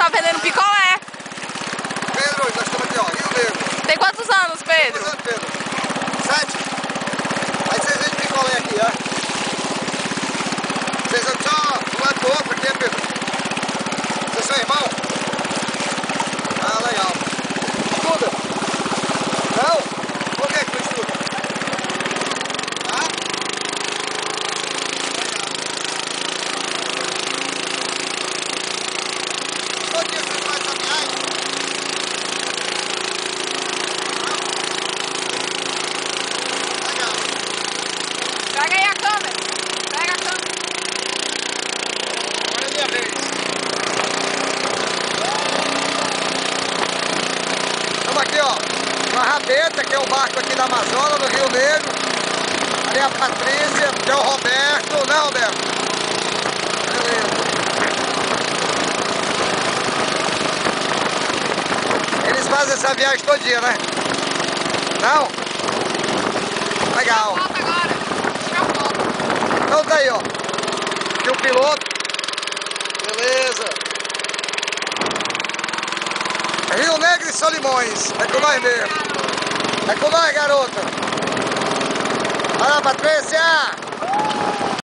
tá vendendo picolé. Pedro, nós estamos aqui, ó, Rio Negro. Tem quantos anos, Pedro? Quantos anos, Pedro? 7. Aí vocês vendem picolé aqui, ó. Vocês são só um lado do outro aqui, Pedro? Vocês são irmãos? Ah, legal. Estuda? Não? Por que tu estuda? Ah? Legal. Todo dia você faz essa viagem? Pega aí a câmera. Pega a câmera. Agora é minha vez. Estamos aqui, ó, na Rabeta, que é o barco aqui da Amazonas, do Rio Negro. Ali a Patrícia, que é o Roberto, né, Roberto? Beleza. Eles fazem essa viagem todo dia, né? Não? Legal. Volta agora. Tira a foto. Então tá aí, ó. Aqui o piloto. Beleza. Rio Negro e Solimões. É com nós mesmo. É com nós, garota. Olha lá, Patrícia.